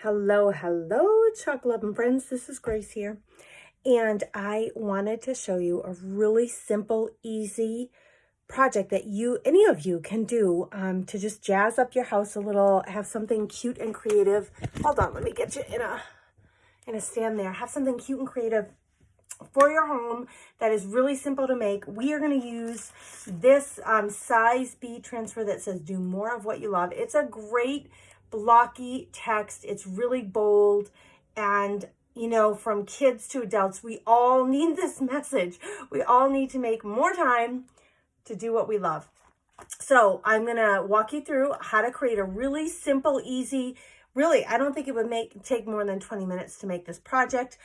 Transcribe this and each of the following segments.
Hello, Chalk loving friends. This is Grace here. And I wanted to show you a really simple, easy project that any of you can do to just jazz up your house a little, have something cute and creative. Hold on, let me get you in a stand there. Have something cute and creative for your home that is really simple to make. We are going to use this size B transfer that says do more of what you love. It's a great blocky text. It's really bold, and you know, from kids to adults, we all need this message. We all need to make more time to do what we love. So I'm going to walk you through how to create a really simple, easy, really, I don't think it would take more than 20 minutes to make this project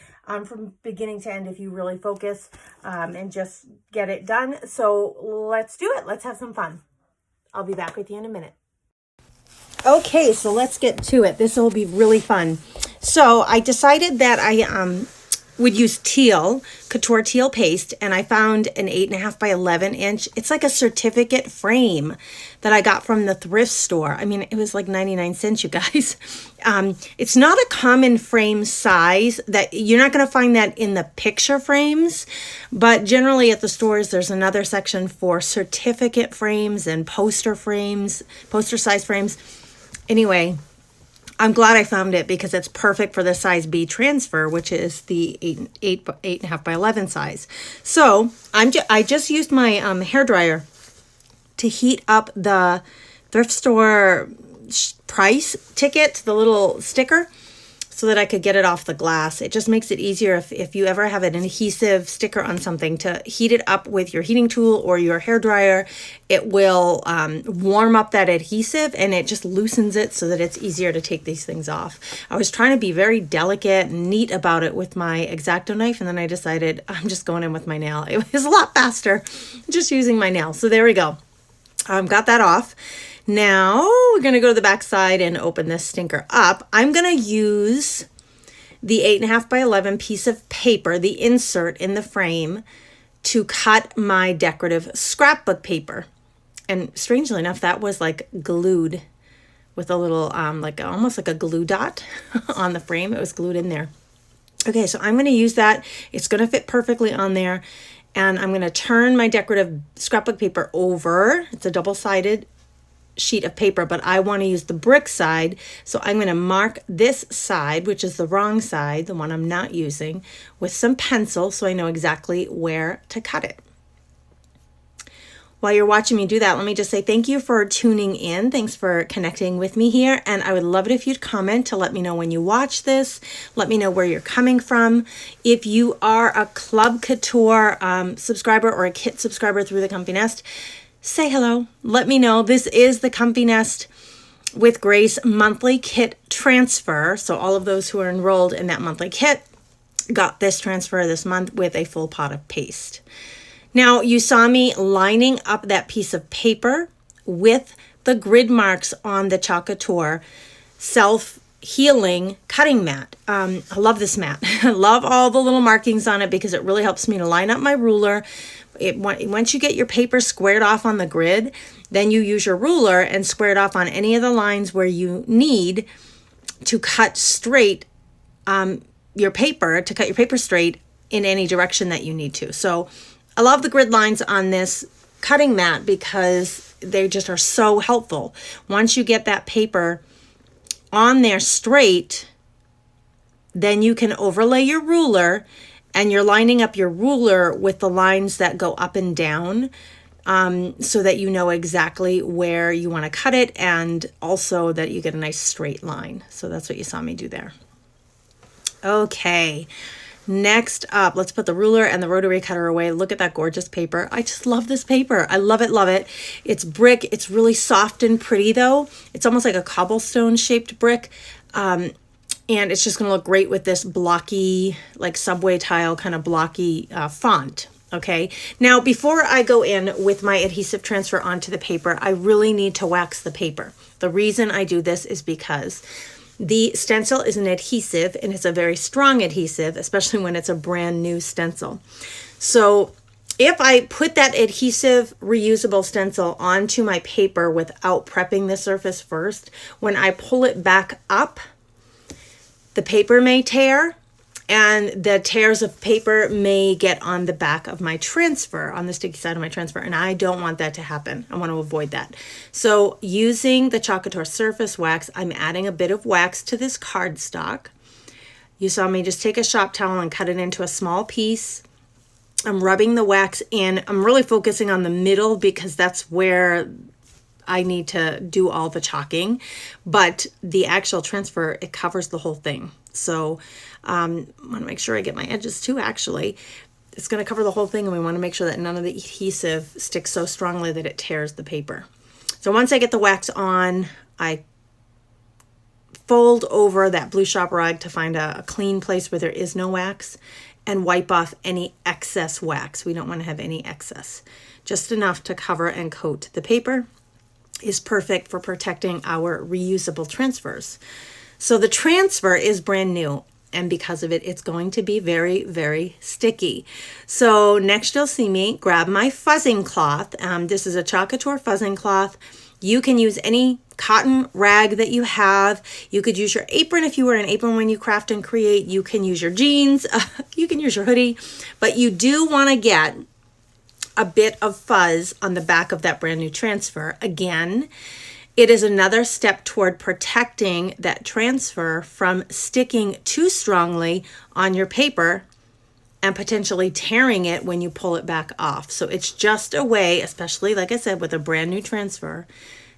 from beginning to end if you really focus and just get it done. So let's do it. Let's have some fun. I'll be back with you in a minute. Okay, so let's get to it. This will be really fun. So I decided that I would use Couture teal paste, and I found an 8.5 by 11 inch. It's like a certificate frame that I got from the thrift store. I mean, it was like 99 cents, you guys. It's not a common frame size. That you're not going to find that in the picture frames, but generally at the stores, there's another section for certificate frames and poster size frames. Anyway, I'm glad I found it because it's perfect for the size B transfer, which is the 8.5 by 11 size. So I just used my hair dryer to heat up the thrift store price ticket, the little sticker, so that I could get it off the glass. It just makes it easier if you ever have an adhesive sticker on something to heat it up with your heating tool or your hair dryer. It will warm up that adhesive, and it just loosens it so that it's easier to take these things off. I was trying to be very delicate and neat about it with my X-Acto knife, and then I decided I'm just going in with my nail. It was a lot faster just using my nail. So there we go. Got that off. Now we're going to go to the back side and open this stinker up. I'm going to use the 8.5 by 11 piece of paper, the insert in the frame, to cut my decorative scrapbook paper. And strangely enough, that was like glued with a little, almost like a glue dot on the frame. It was glued in there. Okay, so I'm going to use that. It's going to fit perfectly on there. And I'm going to turn my decorative scrapbook paper over. It's a double-sided sheet of paper, but I want to use the brick side. So I'm going to mark this side, which is the wrong side, the one I'm not using, with some pencil so I know exactly where to cut it. While you're watching me do that, let me just say thank you for tuning in. Thanks for connecting with me here. And I would love it if you'd comment to let me know when you watch this. Let me know where you're coming from. If you are a Club Couture subscriber or a kit subscriber through the Comfy Nest, say hello. Let me know. This is the Comfy Nest with Grace monthly kit transfer. So all of those who are enrolled in that monthly kit got this transfer this month with a full pot of paste. Now, you saw me lining up that piece of paper with the grid marks on the Chalk Couture self-healing cutting mat. I love this mat. I love all the little markings on it because it really helps me to line up my ruler. Once you get your paper squared off on the grid, then you use your ruler and square it off on any of the lines where you need to cut straight your paper straight in any direction that you need to. So I love the grid lines on this cutting mat because they just are so helpful. Once you get that paper on there straight, then you can overlay your ruler, and you're lining up your ruler with the lines that go up and down so that you know exactly where you want to cut it, and also that you get a nice straight line. So that's what you saw me do there. Okay. Next up, let's put the ruler and the rotary cutter away. Look at that gorgeous paper. I just love this paper. I love it, love it. It's brick. It's really soft and pretty though. It's almost like a cobblestone shaped brick. And it's just going to look great with this blocky, like subway tile kind of blocky font. Okay. Now, before I go in with my adhesive transfer onto the paper, I really need to wax the paper. The reason I do this is because the stencil is an adhesive, and it's a very strong adhesive, especially when it's a brand new stencil. So if I put that adhesive reusable stencil onto my paper without prepping the surface first, when I pull it back up, the paper may tear, and the tears of paper may get on the back of my transfer, on the sticky side of my transfer, and I don't want that to happen. I want to avoid that. So using the Chalk Couture surface wax, I'm adding a bit of wax to this cardstock. You saw me just take a shop towel and cut it into a small piece. I'm rubbing the wax in. I'm really focusing on the middle because that's where I need to do all the chalking, but the actual transfer, it covers the whole thing. So I want to make sure I get my edges too, actually. It's going to cover the whole thing, and we want to make sure that none of the adhesive sticks so strongly that it tears the paper. So once I get the wax on, I fold over that blue shop rag to find a clean place where there is no wax and wipe off any excess wax. We don't want to have any excess. Just enough to cover and coat the paper is perfect for protecting our reusable transfers. So the transfer is brand new, and because of it, it's going to be very, very sticky. So next you'll see me grab my fuzzing cloth. This is a Chalk Couture fuzzing cloth. You can use any cotton rag that you have. You could use your apron if you wear an apron when you craft and create. You can use your jeans. You can use your hoodie. But you do want to get a bit of fuzz on the back of that brand new transfer. Again, it is another step toward protecting that transfer from sticking too strongly on your paper and potentially tearing it when you pull it back off. So it's just a way, especially like I said, with a brand new transfer,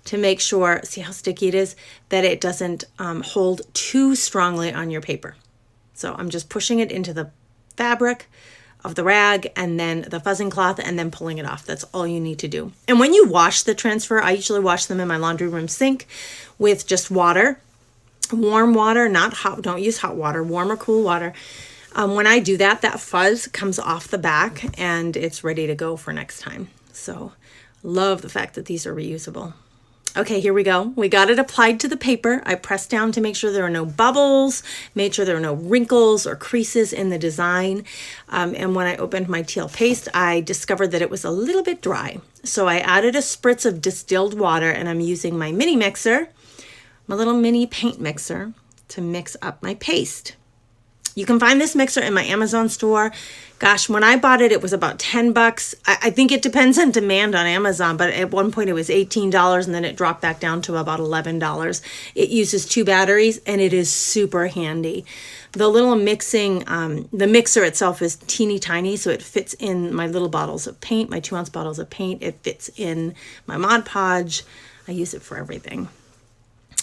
to make sure, see how sticky it is, that it doesn't hold too strongly on your paper. So I'm just pushing it into the fabric of the rag and then the fuzzing cloth and then pulling it off. That's all you need to do. And when you wash the transfer, I usually wash them in my laundry room sink with just water, warm water, not hot. Don't use hot water, warm or cool water. When I do that, that fuzz comes off the back and it's ready to go for next time. So love the fact that these are reusable. Okay, here we go. We got it applied to the paper. I pressed down to make sure there are no bubbles, made sure there are no wrinkles or creases in the design. And when I opened my teal paste, I discovered that it was a little bit dry. So I added a spritz of distilled water, and I'm using my mini mixer, my little mini paint mixer, to mix up my paste. You can find this mixer in my Amazon store. Gosh, when I bought it, it was about 10 bucks. I think it depends on demand on Amazon, but at one point it was $18 and then it dropped back down to about $11. It uses 2 batteries and it is super handy. The little mixing, the mixer itself is teeny tiny, so it fits in my little bottles of paint, my 2-ounce bottles of paint. It fits in my Mod Podge. I use it for everything.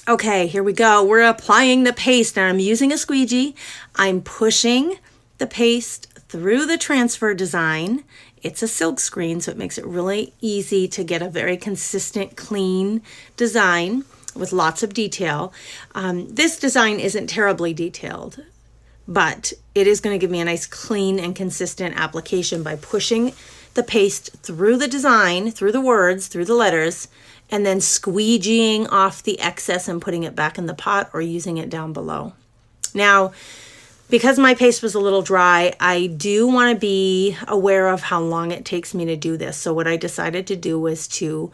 Okay, here we go. We're applying the paste, and I'm using a squeegee. I'm pushing the paste through the transfer design. It's a silk screen, so it makes it really easy to get a very consistent, clean design with lots of detail. This design isn't terribly detailed, but it is going to give me a nice, clean, and consistent application by pushing the paste through the design, through the words, through the letters, and then squeegeeing off the excess and putting it back in the pot or using it down below. Now, because my paste was a little dry, I do want to be aware of how long it takes me to do this. So what I decided to do was to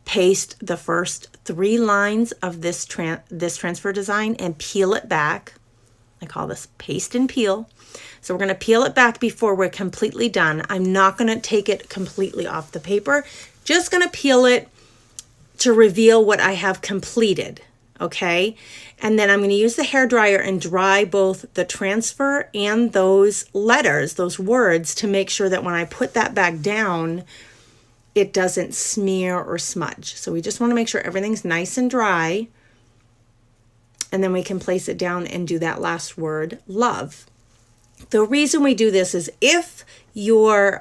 paste the first 3 lines of this transfer design and peel it back. I call this paste and peel. So we're going to peel it back before we're completely done. I'm not going to take it completely off the paper, just going to peel it to reveal what I have completed, okay? And then I'm going to use the hairdryer and dry both the transfer and those letters, those words, to make sure that when I put that back down, it doesn't smear or smudge. So we just want to make sure everything's nice and dry, and then we can place it down and do that last word, love. The reason we do this is if your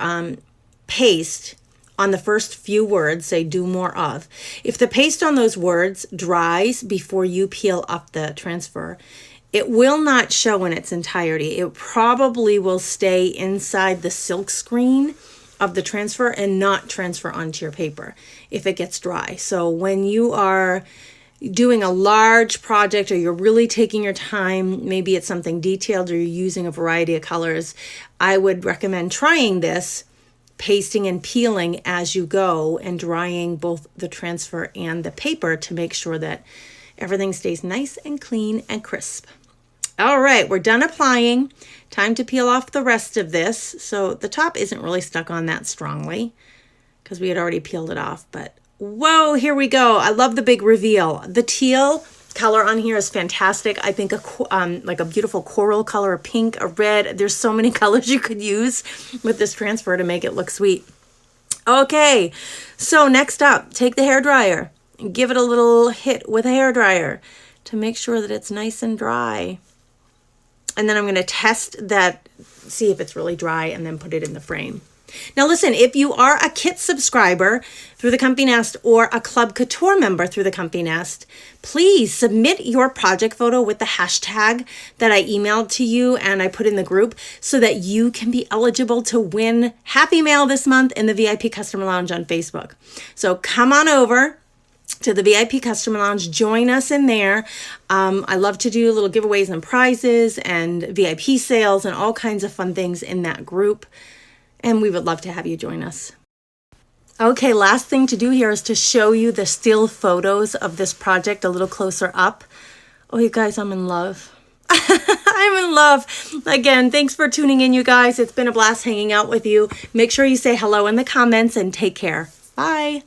paste on the first few words, say do more of, if the paste on those words dries before you peel up the transfer, it will not show in its entirety. It probably will stay inside the silk screen of the transfer and not transfer onto your paper if it gets dry. So when you are doing a large project or you're really taking your time, maybe it's something detailed or you're using a variety of colors, I would recommend trying this, pasting and peeling as you go and drying both the transfer and the paper to make sure that everything stays nice and clean and crisp. All right, we're done applying. Time to peel off the rest of this. So the top isn't really stuck on that strongly because we had already peeled it off, but whoa, here we go. I love the big reveal. The teal color on here is fantastic. I think like a beautiful coral color, a pink, a red. There's so many colors you could use with this transfer to make it look sweet. Okay, so next up, take the hairdryer and give it a little hit with a hairdryer to make sure that it's nice and dry. And then I'm going to test that, see if it's really dry, and then put it in the frame. Now listen, if you are a kit subscriber through the Comfy Nest or a Chalk Couture member through the Comfy Nest, please submit your project photo with the hashtag that I emailed to you and I put in the group so that you can be eligible to win Happy Mail this month in the VIP Customer Lounge on Facebook. So come on over to the VIP Customer Lounge. Join us in there. I love to do little giveaways and prizes and VIP sales and all kinds of fun things in that group. And we would love to have you join us. Okay, last thing to do here is to show you the still photos of this project a little closer up. Oh, you guys, I'm in love. I'm in love. Again, thanks for tuning in, you guys. It's been a blast hanging out with you. Make sure you say hello in the comments and take care. Bye.